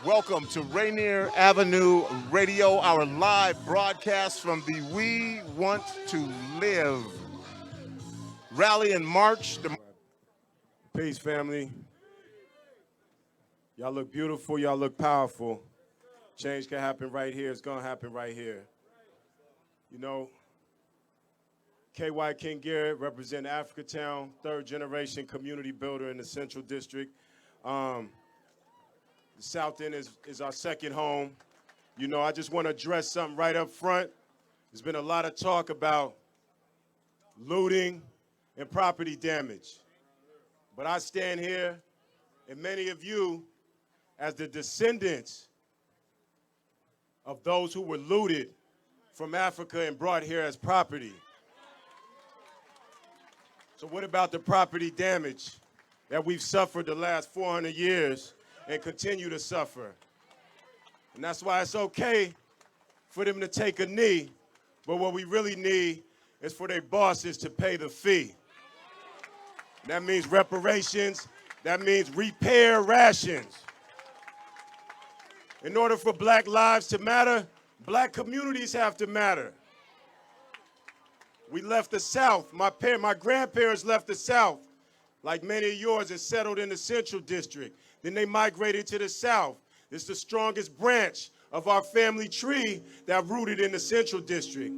Welcome to Rainier Avenue Radio, our live broadcast from the We Want to Live rally and march. Peace, family. Y'all look beautiful. Y'all look powerful. Change can happen right here. It's going to happen right here. You know, Wyking Garrett, represent AfricaTown, third-generation community builder in the Central District. The South End is our second home. You know, I just want to address something right up front. There's been a lot of talk about looting and property damage. But I stand here, and many of you, as the descendants of those who were looted from Africa and brought here as property. So what about the property damage that we've suffered the last 400 years and continue to suffer? And that's why it's okay for them to take a knee, but what we really need is for their bosses to pay the fee. That means reparations, that means repair rations. In order for black lives to matter, black communities have to matter. We left the South. My grandparents left the South, like many of yours, and settled in the Central District. Then they migrated to the South. It's the strongest branch of our family tree that rooted in the Central District.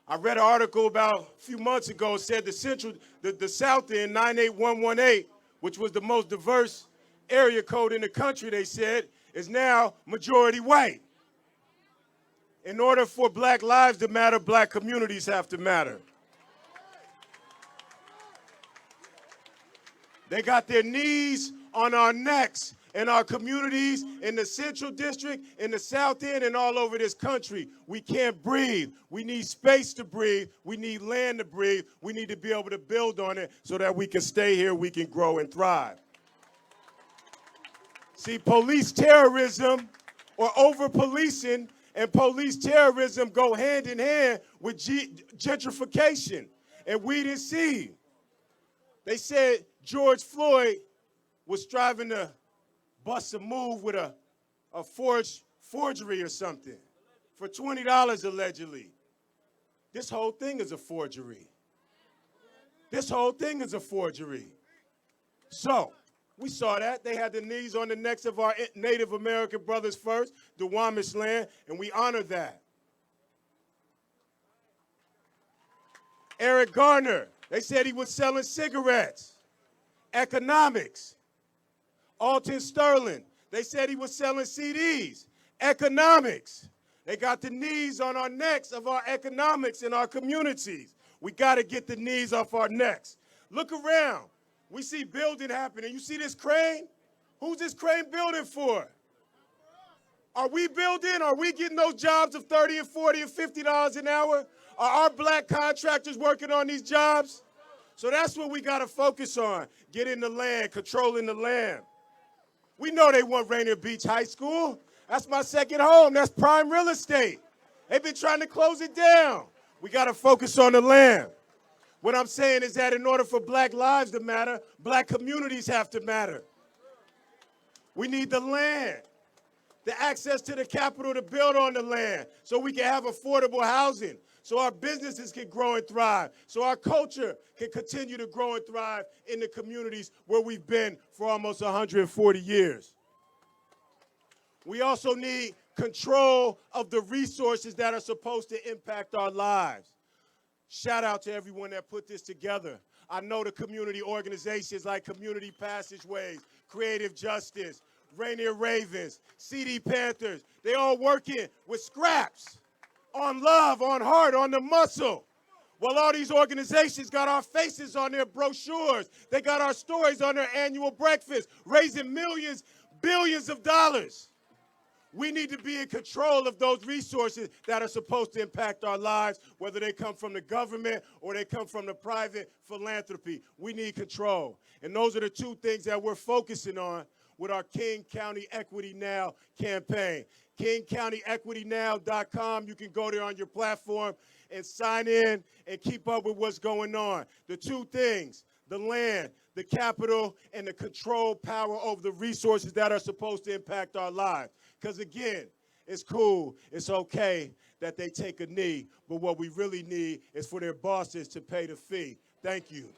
I read an article about a few months ago, said the South End, 98118, which was the most diverse area code in the country, they said, is now majority white. In order for black lives to matter, black communities have to matter. They got their knees on our necks in our communities, in the Central District, in the South End, and all over this country. We can't breathe. We need space to breathe. We need land to breathe. We need to be able to build on it so that we can stay here, we can grow and thrive. See, police terrorism or over-policing and police terrorism go hand in hand with gentrification and weed and seed. They said George Floyd was striving to bust a move with a forgery or something for $20 allegedly. This whole thing is a forgery. This whole thing is a forgery. So, we saw that. They had the knees on the necks of our Native American brothers first, the Wamish land, and we honor that. Eric Garner, they said he was selling cigarettes. Economics. Alton Sterling, they said he was selling CDs. Economics. They got the knees on our necks of our economics in our communities. We got to get the knees off our necks. Look around. We see building happening. You see this crane? Who's this crane building for? Are we building? Are we getting those jobs of $30 and $40 and $50 an hour? Are our black contractors working on these jobs? So that's what we got to focus on, getting the land, controlling the land. We know they want Rainier Beach High School. That's my second home. That's prime real estate. They've been trying to close it down. We got to focus on the land. What I'm saying is that in order for black lives to matter, black communities have to matter. We need the land, the access to the capital to build on the land so we can have affordable housing, so our businesses can grow and thrive, so our culture can continue to grow and thrive in the communities where we've been for almost 140 years. We also need control of the resources that are supposed to impact our lives. Shout out to everyone that put this together. I know the community organizations like Community Passageways, Creative Justice, Rainier Ravens, CD Panthers, they all working with scraps, on love, on heart, on the muscle. Well, all these organizations got our faces on their brochures. They got our stories on their annual breakfast, raising millions, billions of dollars. We need to be in control of those resources that are supposed to impact our lives, whether they come from the government or they come from the private philanthropy. We need control. And those are the two things that we're focusing on with our King County Equity Now campaign. KingCountyEquityNow.com. You can go there on your platform and sign in and keep up with what's going on. The two things, the land, the capital and the control power over the resources that are supposed to impact our lives. Because again, it's cool, it's okay that they take a knee, but what we really need is for their bosses to pay the fee. Thank you.